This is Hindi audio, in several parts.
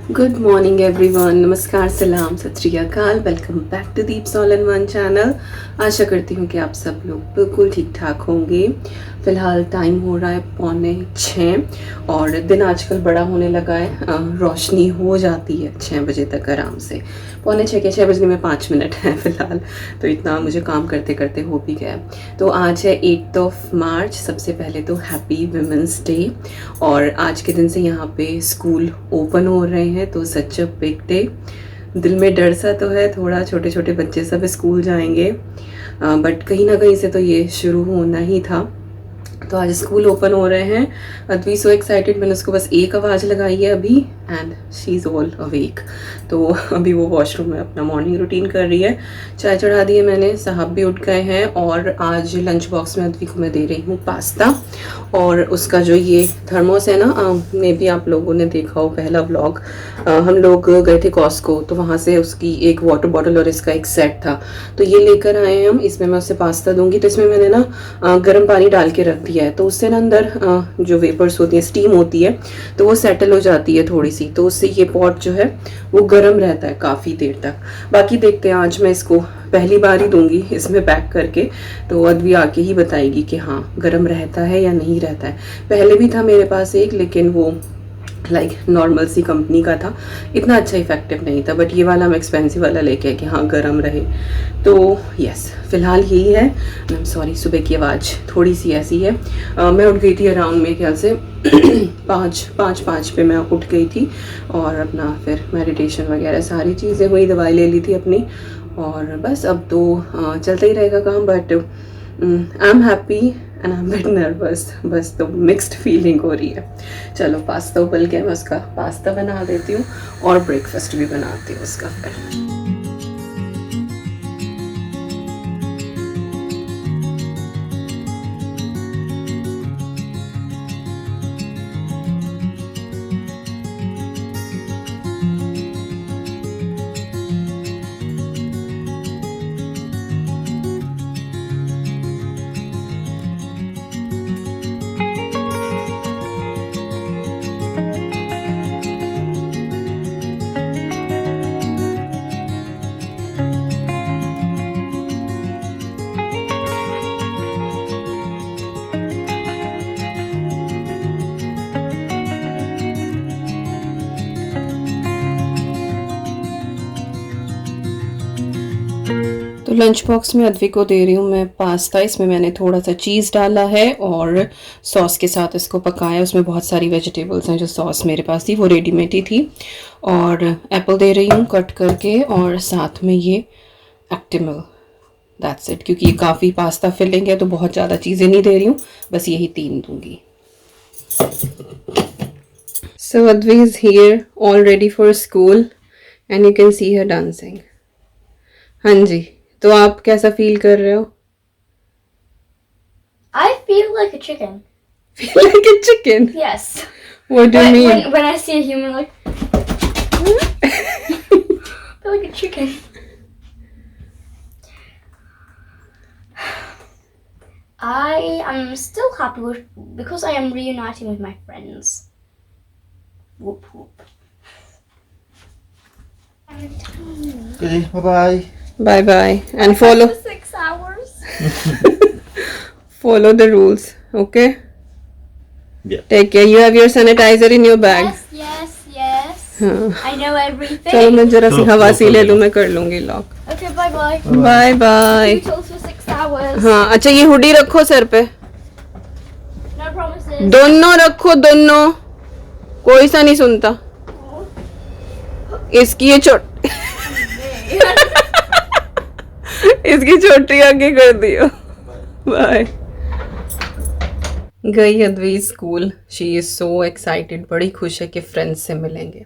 गुड मॉर्निंग एवरीवन, नमस्कार, सलाम, सत श्री अकाल। Welcome back to Deep's all in one channel. आशा करती हूँ कि आप सब लोग बिल्कुल ठीक ठाक होंगे। फ़िलहाल टाइम हो रहा है 5:45 और दिन आजकल बड़ा होने लगा है। रोशनी हो जाती है 6 बजे तक आराम से। 5:45 के 6 बजने में 5 मिनट है फ़िलहाल, तो इतना मुझे काम करते करते हो भी गया। तो आज है 8 मार्च। सबसे पहले तो हैप्पी वुमेंस डे। और आज के दिन से यहाँ पे स्कूल ओपन हो रहे हैं, तो सच अ बिग डे। दिल में डर सा तो है थोड़ा, छोटे छोटे बच्चे सब स्कूल जाएंगे, बट कहीं ना कहीं से तो ये शुरू होना ही था। तो आज स्कूल ओपन हो रहे हैं। अद्वी सो एक्साइटेड, मैंने उसको बस एक आवाज़ लगाई है अभी and she is all awake. तो अभी वो वॉशरूम में अपना मॉर्निंग रूटीन कर रही है। चाय चढ़ा दी है मैंने, साहब भी उठ गए हैं। और आज लंच बॉक्स में अद्वी को मैं दे रही हूँ पास्ता। और उसका जो ये थर्मोस है ना, मे भी आप लोगों ने देखा हो पहला व्लॉग, हम लोग गए थे कॉस्को, तो वहाँ से उसकी एक वाटर बॉटल और इसका एक सेट था, तो ये लेकर आए हैं हम। इसमें मैं उसे पास्ता दूंगी। तो इसमें मैंने ना गर्म पानी डाल के रख दिया है, तो उससे ना अंदर जो वेपर्स होती है, स्टीम होती है, तो वो सेटल हो जाती है थोड़ी सी, तो उससे ये पॉट जो है वो गर्म रहता है काफ़ी देर तक। बाकी देखते हैं, आज मैं इसको पहली बार ही दूंगी इसमें पैक करके, तो अद्वी आके ही बताएगी कि हाँ गर्म रहता है या नहीं रहता है। पहले भी था मेरे पास एक, लेकिन वो लाइक नॉर्मल सी कंपनी का था, इतना अच्छा इफेक्टिव नहीं था। बट ये वाला हम एक्सपेंसिव वाला लेके आए कि हाँ गर्म रहे। तो यस, फिलहाल यही है। आई एम सॉरी, सुबह की आवाज़ थोड़ी सी ऐसी है। मैं उठ गई थी अराउंड मेरे ख्याल से 5 पे मैं उठ गई थी, और अपना फिर मेडिटेशन वगैरह सारी चीज़ें हुई, दवाई ले ली थी अपनी, और बस अब तो चलता ही रहेगा काम। But I am happy and I M bit nervous, बस तो मिक्स्ड फीलिंग हो रही है। चलो पास्ता उबल गया, मैं उसका पास्ता बना देती हूँ और ब्रेकफास्ट भी बनाती हूँ उसका फिर। तो लंच बॉक्स में अद्वी को दे रही हूँ मैं पास्ता। इसमें मैंने थोड़ा सा चीज़ डाला है और सॉस के साथ इसको पकाया। उसमें बहुत सारी वेजिटेबल्स हैं, जो सॉस मेरे पास थी वो रेडीमेड ही थी। और एप्पल दे रही हूँ कट करके, और साथ में ये एक्टिमल, दैट्स इट। क्योंकि ये काफ़ी पास्ता फिलिंग है, तो बहुत ज़्यादा चीज़ें नहीं दे रही हूँ, बस यही 3 दूँगी। So Advi is here all ready for school and you can see her dancing. हाँ जी, तो आप कैसा फील कर रहे हो? I feel like a chicken. Feel like a chicken? Yes. What do you mean? When I see a human, like, I feel like a chicken. I am still happy because I am reuniting with my friends. Whoop whoop. Okay, bye-bye. Bye bye. And follow For 6 hours. follow the rules, okay? Yeah. Take care. You have your sanitizer in your bag. Yes, yes, yes. हाँ. I know everything. चलो मैं जरा सी लो, हवा लो, सी ले लो। लूँ, मैं कर लूँगी lock. Okay, bye bye. Bye bye. You told for 6 hours. हाँ अच्छा, ये हुडी रखो सर पे, No promises. दोनों रखो, दोनों, कोई सा नहीं सुनता। इसकी ये चोट इसकी चोटी आगे कर दियो। बाय। गई Advi school. She is so excited, बड़ी खुश है कि फ्रेंड्स से मिलेंगे।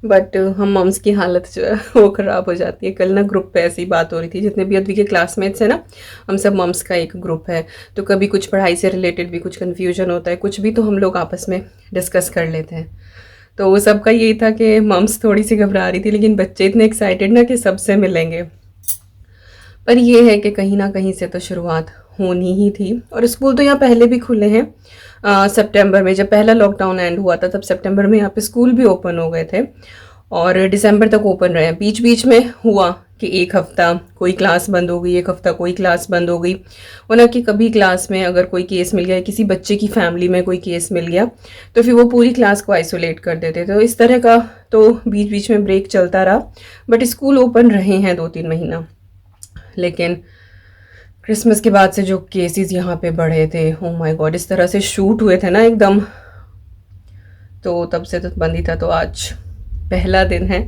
बट हम मम्स की हालत जो है वो ख़राब हो जाती है। कल ना ग्रुप पे ऐसी बात हो रही थी, जितने भी अद्वी के क्लासमेट्स हैं ना, हम सब मम्स का एक ग्रुप है, तो कभी कुछ पढ़ाई से रिलेटेड भी कुछ कन्फ्यूजन होता है, कुछ भी, तो हम लोग आपस में डिस्कस कर लेते हैं। तो वो सबका यही था कि मम्स थोड़ी सी घबरा रही थी, लेकिन बच्चे इतने एक्साइटेड ना कि सबसे मिलेंगे। पर ये है कि कहीं ना कहीं से तो शुरुआत होनी ही थी। और स्कूल तो यहाँ पहले भी खुले हैं, सितंबर में जब पहला लॉकडाउन एंड हुआ था तब सितंबर में यहाँ पे स्कूल भी ओपन हो गए थे और दिसंबर तक ओपन रहे। बीच बीच में हुआ कि एक हफ्ता कोई क्लास बंद हो गई, एक हफ्ता कोई क्लास बंद हो गई, वरना कि कभी क्लास में अगर कोई केस मिल गया, किसी बच्चे की फैमिली में कोई केस मिल गया तो फिर वो पूरी क्लास को आइसोलेट कर देते। तो इस तरह का तो बीच बीच में ब्रेक चलता रहा, बट स्कूल ओपन रहे हैं 2-3 महीना। लेकिन क्रिसमस के बाद से जो केसेस यहाँ पे बढ़े थे, ओ माय गॉड, इस तरह से शूट हुए थे ना एकदम, तो तब से तो बंद ही था। तो आज पहला दिन है,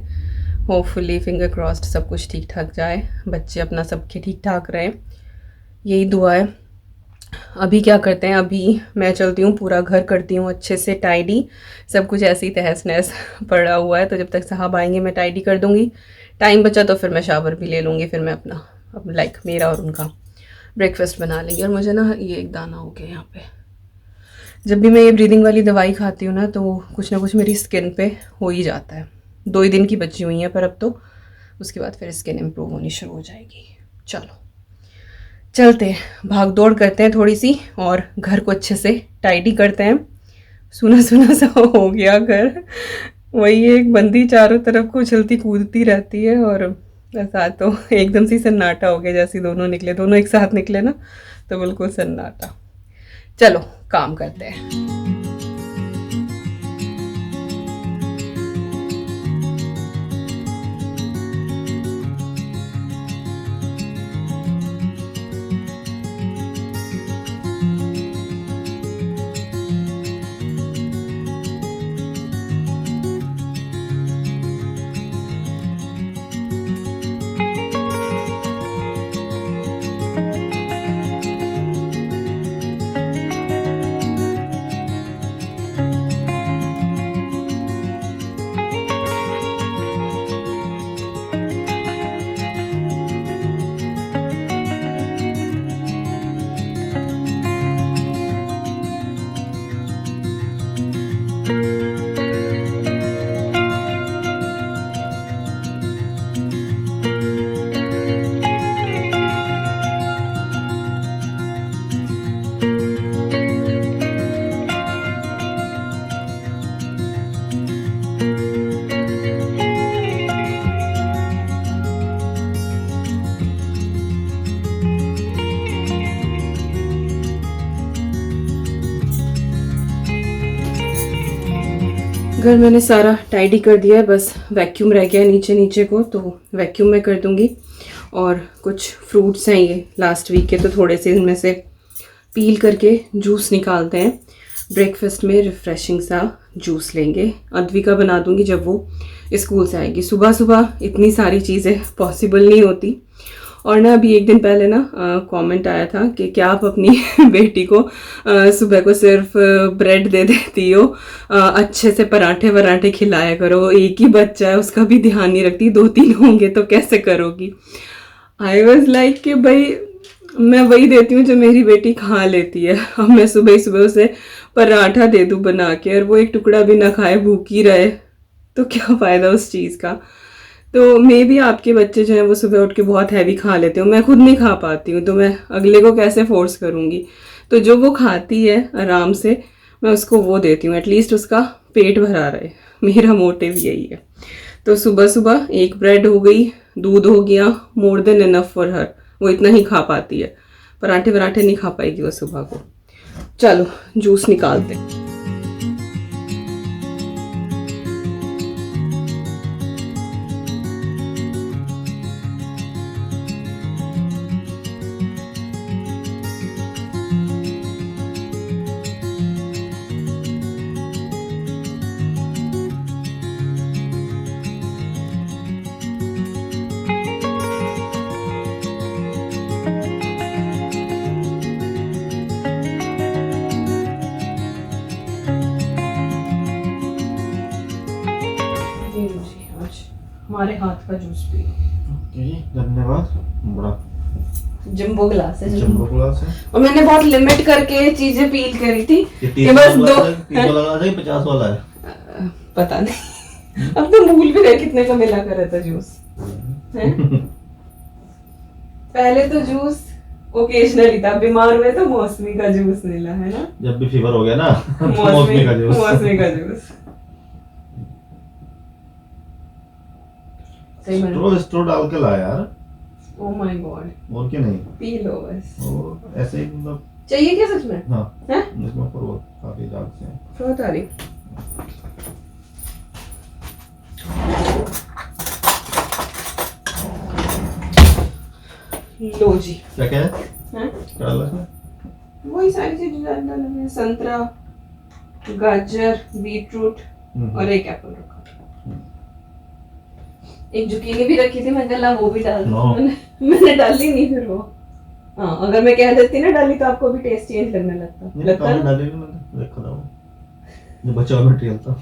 होपफुली फिंगर क्रॉस्ड सब कुछ ठीक ठाक जाए, बच्चे अपना सबके ठीक ठाक रहें, यही दुआ है। अभी क्या करते हैं, अभी मैं चलती हूँ, पूरा घर करती हूँ अच्छे से टाइडी, सब कुछ ऐसे ही तहस नहस पड़ा हुआ है, तो जब तक साहब आएंगे मैं टाइडी कर दूँगी। टाइम बचा तो फिर मैं शावर भी ले लूँगी, फिर मैं अपना अब लाइक मेरा और उनका ब्रेकफास्ट बना लेंगे। और मुझे ना ये एक दाना हो गया यहाँ पे, जब भी मैं ये ब्रीदिंग वाली दवाई खाती हूँ ना तो कुछ ना कुछ मेरी स्किन पे हो ही जाता है। 2 ही दिन की बची हुई हैं पर अब तो उसके बाद फिर स्किन इम्प्रूव होनी शुरू हो जाएगी। चलो चलते हैं, भाग दौड़ करते हैं थोड़ी सी और घर को अच्छे से टाइडी करते हैं। सुना सुना सा हो गया घर, वही एक बंदी चारों तरफ को उछलती कूदती रहती है और ऐसा तो एकदम से सन्नाटा हो गया, जैसे दोनों एक साथ निकले ना तो बिल्कुल सन्नाटा। चलो काम करते हैं। घर मैंने सारा टाइडी कर दिया है, बस वैक्यूम रह गया नीचे नीचे को, तो वैक्यूम में कर दूंगी। और कुछ फ्रूट्स हैं ये लास्ट वीक के, तो थोड़े से इनमें से पील करके जूस निकालते हैं। ब्रेकफास्ट में रिफ़्रेशिंग सा जूस लेंगे, अद्विका बना दूंगी जब वो स्कूल से आएगी। सुबह सुबह इतनी सारी चीज़ें पॉसिबल नहीं होती। और ना अभी एक दिन पहले ना कमेंट आया था कि क्या आप अपनी बेटी को सुबह को सिर्फ ब्रेड दे देती हो, अच्छे से पराठे वराठे खिलाया करो, एक ही बच्चा है उसका भी ध्यान नहीं रखती, 2-3 होंगे तो कैसे करोगी। आई वॉज लाइक कि भाई मैं वही देती हूँ जो मेरी बेटी खा लेती है। अब मैं सुबह ही सुबह उसे पराठा दे दूँ बना के और वो एक टुकड़ा भी ना खाए, भूखी रहे, तो क्या फ़ायदा उस चीज़ का। तो मे भी आपके बच्चे जो हैं वो सुबह उठ के बहुत हैवी खा लेते हो, मैं खुद नहीं खा पाती हूँ, तो मैं अगले को कैसे फोर्स करूँगी। तो जो वो खाती है आराम से मैं उसको वो देती हूँ, एटलीस्ट उसका पेट भरा रहे, मेरा मोटिव यही है। तो सुबह सुबह एक ब्रेड हो गई, दूध हो गया, more than enough for her, वो इतना ही खा पाती है, पराठे वराठे नहीं खा पाएगी वो सुबह को। चलो जूस निकालते हैं। हमारे हाथ का जूस पियो। ओके, धन्यवाद। बड़ा जंबो ग्लास है, जंबो ग्लास है। और मैंने बहुत लिमिट करके चीजें पील करी थी ये बस 2 वाला है, 50 वाला है, पता नहीं, अब तो भूल भी रहे कितने का मिला कर रहा था जूस है। पहले तो जूस ओकेजनली था, बीमार हुए तो मौसमी का जूस मिला है ना। जब भी फीवर हो गया ना मौसमी का जूस। मौसमी का जूस सही बना। स्ट्रो डाल के ला यार। ओ माय गॉड, और क्या नहीं, पी लो बस। और ऐसे ही मतलब चाहिए क्या सच में? हाँ हैं? इसमें ऊपर वो काफी दाग से हैं। बहुत आ रही। लो जी। क्या क्या है? हैं? क्या डाला इसमें? वही सारी चीजें डालना है, संतरा, गाजर, बीटरूट और एक एप्पल रखा। एक जुकीनी भी रखी थी, मैं कहा वो भी डाल No. मैंने डाली नहीं फिर वो। हाँ, अगर मैं कह देती ना डाली तो आपको भी टेस्ट चेंज लगने लगता। नहीं लगता काफी ना? डाली नहीं मैंने, देखा था वो जो बचा हुआ मटेरियल था।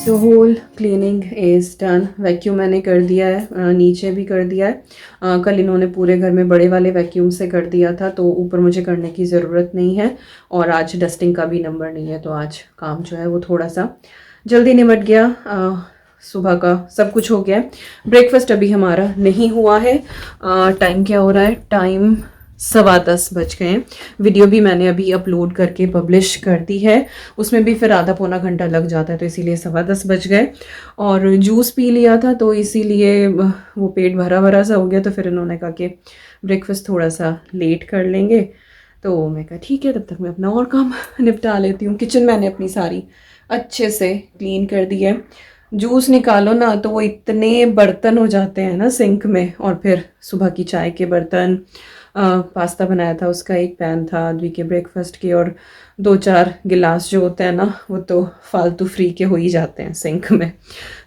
So whole cleaning is done. Vacuum मैंने कर दिया है, नीचे भी कर दिया है। कल इन्होंने पूरे घर में बड़े वाले वैक्यूम से कर दिया था, तो ऊपर मुझे करने की ज़रूरत नहीं है। और आज डस्टिंग का भी नंबर नहीं है, तो आज काम जो है वो थोड़ा सा जल्दी निपट गया। सुबह का सब कुछ हो गया है। ब्रेकफास्ट अभी हमारा नहीं हुआ है। टाइम क्या हो रहा है? टाइम 10:15 बज गए हैं। वीडियो भी मैंने अभी अपलोड करके पब्लिश कर दी है, उसमें भी फिर आधा पौना घंटा लग जाता है, तो इसीलिए 10:15 बज गए। और जूस पी लिया था, तो इसीलिए वो पेट भरा भरा सा हो गया। तो फिर इन्होंने कहा कि ब्रेकफास्ट थोड़ा सा लेट कर लेंगे, तो मैं कहा ठीक है, तब तक मैं अपना और काम निपटा लेती हूँ। किचन मैंने अपनी सारी अच्छे से क्लीन कर दी है। जूस निकालो ना तो वो इतने बर्तन हो जाते हैं ना सिंक में, और फिर सुबह की चाय के बर्तन, पास्ता बनाया था उसका एक पैन था, द्वी के ब्रेकफास्ट के, और 2-4 गिलास जो होते हैं ना वो तो फालतू फ्री के हो ही जाते हैं सिंक में।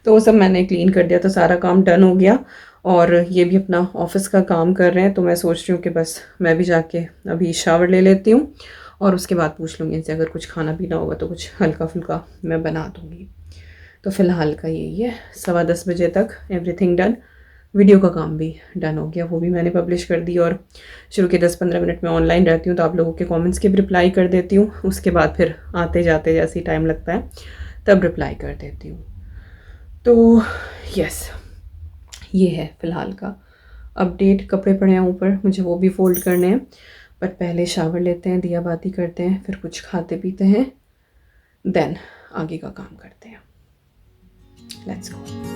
तो वो सब मैंने क्लीन कर दिया, तो सारा काम डन हो गया। और ये भी अपना ऑफिस का काम कर रहे हैं, तो मैं सोच रही हूँ कि बस मैं भी जाके अभी शावर ले लेती हूँ, और उसके बाद पूछ लूँगी इनसे अगर कुछ खाना पीना होगा तो कुछ हल्का फुल्का मैं बना दूँगी। तो फ़िलहाल का यही है, 10:15 बजे तक एवरीथिंग डन। वीडियो का काम भी डन हो गया, वो भी मैंने पब्लिश कर दी। और शुरू के 10-15 मिनट में ऑनलाइन रहती हूँ, तो आप लोगों के कमेंट्स के भी रिप्लाई कर देती हूँ। उसके बाद फिर आते जाते जैसे ही टाइम लगता है तब रिप्लाई कर देती हूँ। तो यस, ये है फ़िलहाल का अपडेट। कपड़े पड़े हैं ऊपर, मुझे वो भी फोल्ड करने हैं, बट पहले शावर लेते हैं, दिया बाती करते हैं, फिर कुछ खाते पीते हैं, देन आगे का काम करते हैं। Let's go.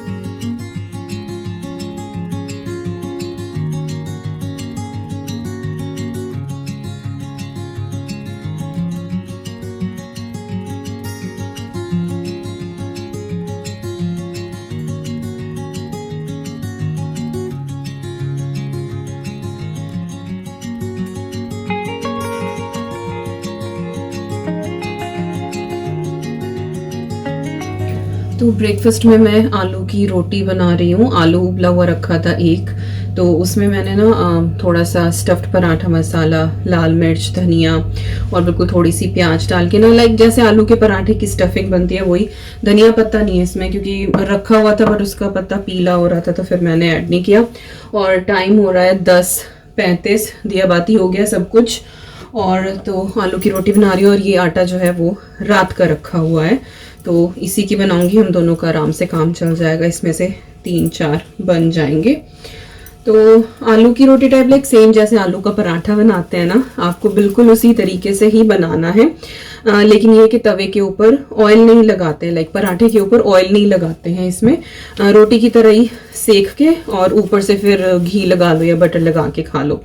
तो ब्रेकफास्ट में मैं आलू की रोटी बना रही हूँ। आलू उबला हुआ रखा था एक, तो उसमें मैंने ना थोड़ा सा स्टफ्ड पराठा मसाला, लाल मिर्च, धनिया और बिल्कुल थोड़ी सी प्याज डाल के ना, लाइक जैसे आलू के पराठे की स्टफिंग बनती है वही। धनिया पत्ता नहीं है इसमें क्योंकि रखा हुआ था, बट उसका पत्ता पीला हो रहा था, तो फिर मैंने ऐड नहीं किया। और टाइम हो रहा है 10:35, दिया बाती हो गया सब कुछ। और तो आलू की रोटी बना रही हूँ, और ये आटा जो है वो रात का रखा हुआ है, तो इसी की बनाऊंगी। हम दोनों का आराम से काम चल जाएगा, इसमें से 3-4 बन जाएंगे। तो आलू की रोटी टाइप लाइक सेम जैसे आलू का पराठा बनाते हैं ना, आपको बिल्कुल उसी तरीके से ही बनाना है। लेकिन ये कि तवे के ऊपर ऑयल नहीं लगाते हैं, लाइक पराठे के ऊपर ऑयल नहीं लगाते हैं इसमें। रोटी की तरह ही सेक के और ऊपर से फिर घी लगा लो या बटर लगा के खा लो,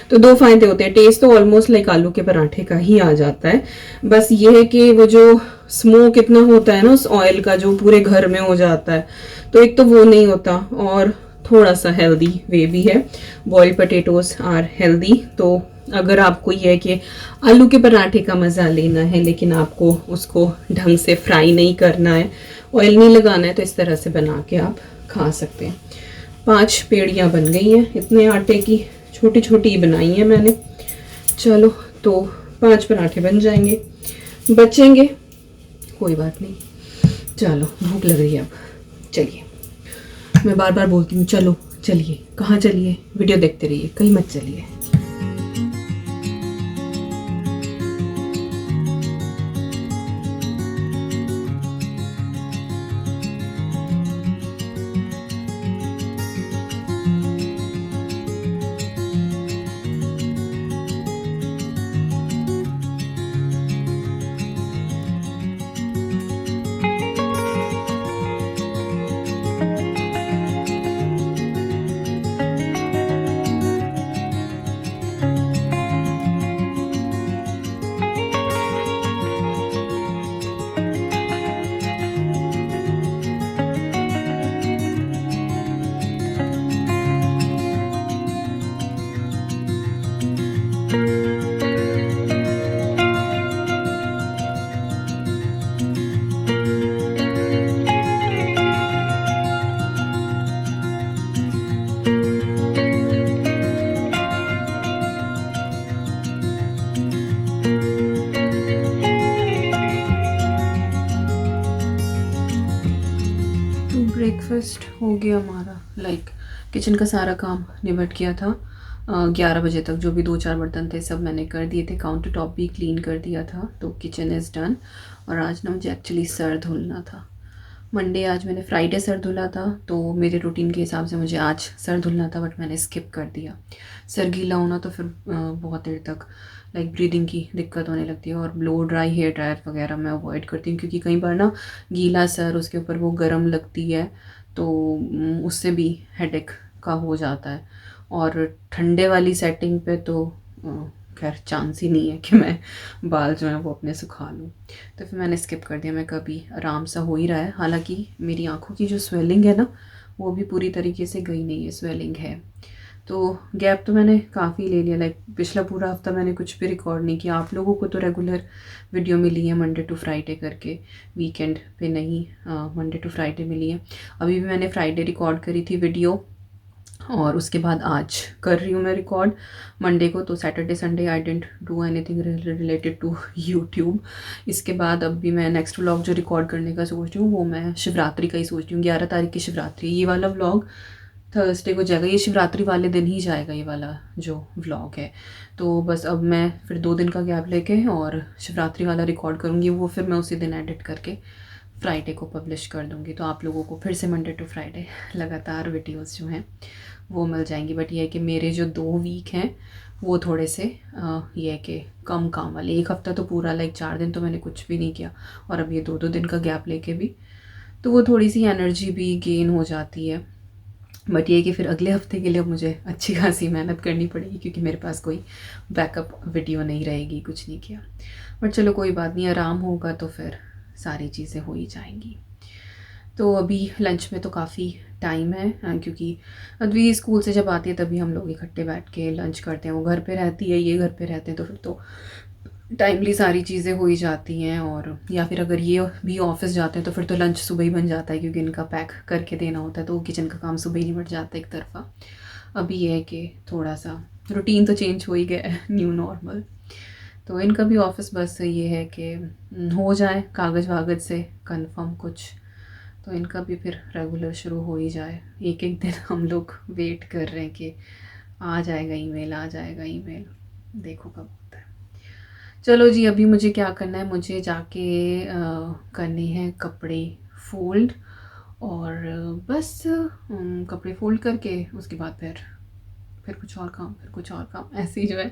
तो 2 फायदे होते हैं। टेस्ट तो ऑलमोस्ट लाइक आलू के पराठे का ही आ जाता है, बस ये है कि वो जो स्मोक इतना होता है ना उस ऑयल का जो पूरे घर में हो जाता है, तो एक तो वो नहीं होता, और थोड़ा सा हेल्दी वे भी है। Boiled potatoes are healthy. तो अगर आपको ये है कि आलू के पराठे का मज़ा लेना है लेकिन आपको उसको ढंग से फ्राई नहीं करना है, ऑयल नहीं लगाना है, तो इस तरह से बना के आप खा सकते हैं। 5 पेड़ियाँ बन गई हैं इतने आटे की, छोटी छोटी बनाई है मैंने। चलो तो 5 पराठे बन जाएंगे, बचेंगे, कोई बात नहीं। चलो भूख लग रही है अब, चलिए। मैं बार बार बोलती हूँ चलो चलिए, कहाँ चलिए? वीडियो देखते रहिए, कहीं मत चलिए। ब्रेकफास्ट हो गया हमारा, लाइक किचन का सारा काम निपट गया था। 11 बजे तक जो भी 2-4 बर्तन थे सब मैंने कर दिए थे, काउंटर टॉप भी क्लीन कर दिया था, तो किचन इज़ डन। और आज ना मुझे एक्चुअली सर धुलना था। मंडे आज मैंने फ्राइडे सर धुला था, तो मेरे रूटीन के हिसाब से मुझे आज सर धुलना था, बट मैंने स्किप कर दिया। सर गीला होना तो फिर बहुत देर तक लाइक ब्रीदिंग की दिक्कत होने लगती है, और ब्लो ड्राई हेयर ड्रायर वगैरह मैं अवॉइड करती हूँ, क्योंकि कई बार ना गीला सर उसके ऊपर वो गर्म लगती है, तो उससे भी हेडेक का हो जाता है। और ठंडे वाली सेटिंग पे तो खैर चांस ही नहीं है कि मैं बाल जो है वो अपने सुखा लूँ, तो फिर मैंने स्किप कर दिया। मैं कभी आराम सा हो ही रहा है, हालांकि मेरी आँखों की जो स्वेलिंग है ना वो भी पूरी तरीके से गई नहीं है, स्वेलिंग है। तो गैप तो मैंने काफ़ी ले लिया, लाइक पिछला पूरा हफ्ता मैंने कुछ भी रिकॉर्ड नहीं किया। आप लोगों को तो रेगुलर वीडियो मिली है मंडे टू फ्राइडे करके, वीकेंड पे नहीं, मंडे टू फ्राइडे मिली है। अभी भी मैंने फ्राइडे रिकॉर्ड करी थी वीडियो, और उसके बाद आज कर रही हूँ मैं रिकॉर्ड मंडे को। तो Saturday Sunday I didn't do anything related to YouTube. इसके बाद अब भी मैं नेक्स्ट व्लॉग जो रिकॉर्ड करने का सोच रही हूँ वो मैं शिवरात्रि का ही सोच रही हूँ। 11 तारीख की शिवरात्रि, ये वाला व्लॉग थर्सडे को जाएगा, ये शिवरात्रि वाले दिन ही जाएगा ये वाला जो व्लॉग है। तो बस अब मैं फिर 2 दिन का गैप लेके और शिवरात्रि वाला रिकॉर्ड करूँगी, वो फिर मैं उसी दिन एडिट करके फ्राइडे को पब्लिश कर दूँगी। तो आप लोगों को फिर से मंडे टू फ्राइडे लगातार वीडियोस जो हैं वो मिल जाएंगी। बट ये है कि मेरे जो 2 वीक हैं वो थोड़े से ये है कि कम काम वाले। एक हफ़्ता तो पूरा लाइक 4 दिन तो मैंने कुछ भी नहीं किया, और अब ये 2-2 दिन का गैप लेके भी, तो वो थोड़ी सी एनर्जी भी गेन हो जाती है। बट ये कि फिर अगले हफ्ते के लिए अब मुझे अच्छी खासी मेहनत करनी पड़ेगी, क्योंकि मेरे पास कोई बैकअप वीडियो नहीं रहेगी, कुछ नहीं किया। बट चलो कोई बात नहीं, आराम होगा तो फिर सारी चीज़ें हो ही जाएंगी। तो अभी लंच में तो काफ़ी टाइम है, क्योंकि अद्वी स्कूल से जब आती है तभी हम लोग इकट्ठे बैठ के लंच करते हैं। वो घर पे रहती है, ये घर पे रहते हैं, तो फिर तो टाइमली सारी चीज़ें हो ही जाती हैं। और या फिर अगर ये भी ऑफिस जाते हैं तो फिर तो लंच सुबह ही बन जाता है, क्योंकि इनका पैक करके देना होता है, तो किचन का काम सुबह ही निपट जाता है एक तरफा। अभी ये है कि थोड़ा सा रूटीन तो चेंज हो ही गया है, न्यू नॉर्मल। तो इनका भी ऑफिस बस ये है कि हो जाए कागज़ वागज से कंफर्म कुछ, तो इनका भी फिर रेगुलर शुरू हो ही जाए। एक एक दिन हम लोग वेट कर रहे हैं कि आ जाएगा ईमेल, आ जाएगा ईमेल, देखो कब होता है। चलो जी, अभी मुझे क्या करना है, मुझे जाके करने हैं कपड़े फोल्ड, और बस कपड़े फोल्ड करके उसके बाद फिर कुछ और काम, फिर कुछ और काम, ऐसे ही जो है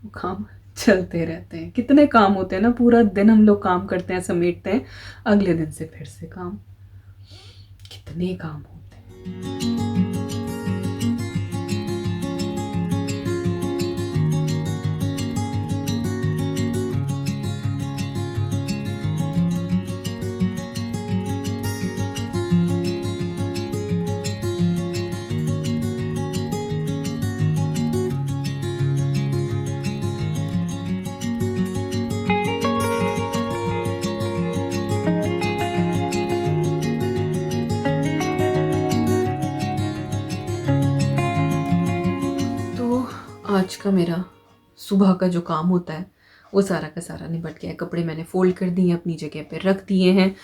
वो काम चलते रहते हैं। कितने काम होते हैं ना, पूरा दिन हम लोग काम करते हैं, समेटते हैं, अगले दिन से फिर से काम, कितने काम होते हैं। आज का मेरा सुबह का जो काम होता है वो सारा का सारा निपट गया है। कपड़े मैंने फ़ोल्ड कर दिए, अपनी जगह पे रख दिए हैं,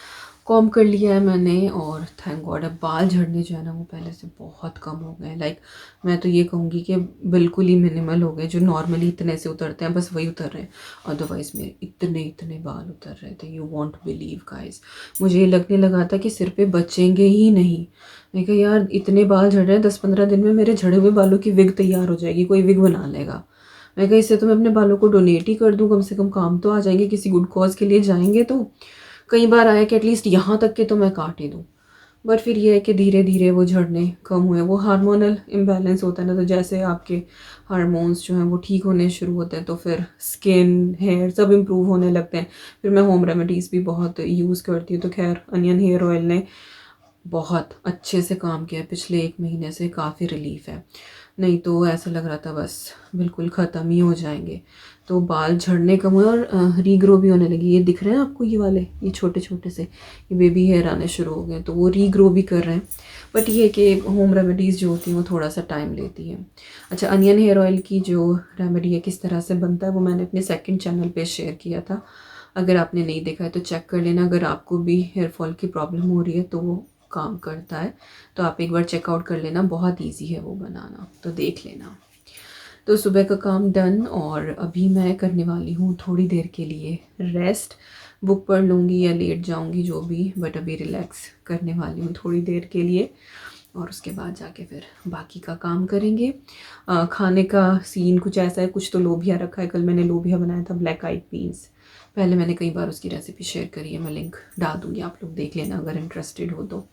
कॉम्ब कर लिया है मैंने, और थैंक गॉड अब बाल झड़ने जो है ना वो पहले से बहुत कम हो गए। लाइक मैं तो ये कहूँगी कि बिल्कुल ही मिनिमल हो गए। जो नॉर्मली इतने से उतरते हैं बस वही उतर रहे हैं, अदरवाइज़ मेरे इतने इतने बाल उतर रहे थे, यू वॉन्ट बिलीव गाइस। मुझे ये लगने लगा था कि सिर पे बचेंगे ही नहीं। मैं कहा यार इतने बाल झड़ रहे हैं, 10-15 दिन में मेरे झड़े हुए बालों की विग तैयार हो जाएगी, कोई विग बना लेगा। मैं कहा इससे तो मैं अपने बालों को डोनेट ही कर दूँ, कम से कम काम तो आ जाएंगे, किसी गुड कॉज के लिए जाएंगे। तो कई बार आया कि एटलीस्ट यहाँ तक के तो मैं काट ही दूँ। बट फिर ये है कि धीरे धीरे वो झड़ने कम हुए। वो हार्मोनल इम्बैलेंस होता है ना, तो जैसे आपके हार्मोन्स जो हैं वो ठीक होने शुरू होते हैं तो फिर स्किन, हेयर सब इम्प्रूव होने लगते हैं। फिर मैं होम रेमेडीज़ भी बहुत यूज़ करती हूँ। तो खैर अनियन हेयर ऑयल ने बहुत अच्छे से काम किया है, पिछले 1 महीने से काफ़ी रिलीफ है। नहीं तो ऐसा लग रहा था बस बिल्कुल ख़त्म ही हो जाएंगे। तो बाल झड़ने कम हुए और रीग्रो भी होने लगी। ये दिख रहे हैं आपको, ये वाले, ये छोटे छोटे से ये बेबी हेयर आने शुरू हो गए, तो वो रीग्रो भी कर रहे हैं। बट ये कि होम रेमेडीज़ जो होती हैं वो थोड़ा सा टाइम लेती हैं। अच्छा, अनियन हेयर ऑयल की जो रेमेडी है किस तरह से बनता है वो मैंने अपने सेकंड चैनल पे शेयर किया था। अगर आपने नहीं देखा है तो चेक कर लेना। अगर आपको भी हेयर फॉल की प्रॉब्लम हो रही है तो वो काम करता है, तो आप एक बार चेकआउट कर लेना। बहुत इजी है वो बनाना, तो देख लेना। तो सुबह का काम डन, और अभी मैं करने वाली हूँ थोड़ी देर के लिए रेस्ट। बुक पढ़ लूँगी या लेट जाऊँगी जो भी, बट अभी रिलैक्स करने वाली हूँ थोड़ी देर के लिए, और उसके बाद जाके फिर बाकी का काम करेंगे। खाने का सीन कुछ ऐसा है, कुछ तो लोबिया रखा है। कल मैंने लोबिया बनाया था, ब्लैक आइड बीन्स। पहले मैंने कई बार उसकी रेसिपी शेयर करी है, मैं लिंक डाल दूँगी, आप लोग देख लेना अगर इंटरेस्टेड हो तो।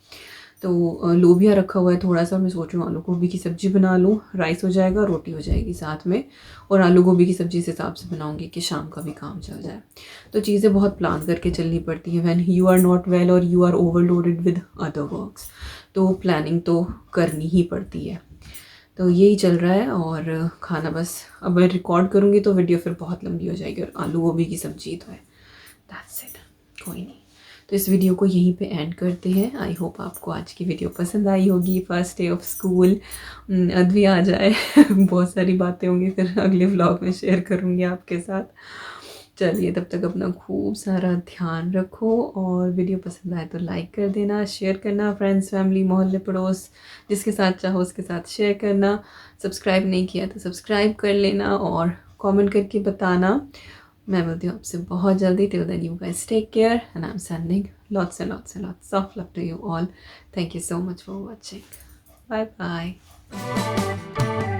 लोबिया रखा हुआ है थोड़ा सा। मैं सोच रही हूँ आलू गोभी की सब्ज़ी बना लूँ, राइस हो जाएगा, रोटी हो जाएगी साथ में। और आलू गोभी की सब्ज़ी इस हिसाब से बनाऊँगी कि शाम का भी काम चल जाए। तो चीज़ें बहुत प्लान करके चलनी पड़ती हैं। When you are not well और you are overloaded with other works, तो प्लानिंग तो करनी ही पड़ती है। तो यही चल रहा है। और खाना बस अब मैं रिकॉर्ड करूँगी तो वीडियो फिर बहुत लंबी हो जाएगी, और आलू गोभी की सब्ज़ी तो है, दैट्स इट, कोई नहीं। तो इस वीडियो को यहीं पे एंड करते हैं। आई होप आपको आज की वीडियो पसंद आई होगी। First day of school, Advi आ जाए बहुत सारी बातें होंगी, फिर अगले व्लॉग में शेयर करूँगी आपके साथ। चलिए, तब तक अपना खूब सारा ध्यान रखो, और वीडियो पसंद आए तो लाइक कर देना, शेयर करना, फ्रेंड्स, फैमिली, मोहल्ले, पड़ोस, जिसके साथ चाहो उसके साथ शेयर करना। सब्सक्राइब नहीं किया तो सब्सक्राइब कर लेना, और कमेंट करके बताना। मैं मिलती हूँ आपसे बहुत जल्दी। Till then you guys take care, and I am sending lots and lots and lots of love to you all. Thank you so much for watching. Bye bye.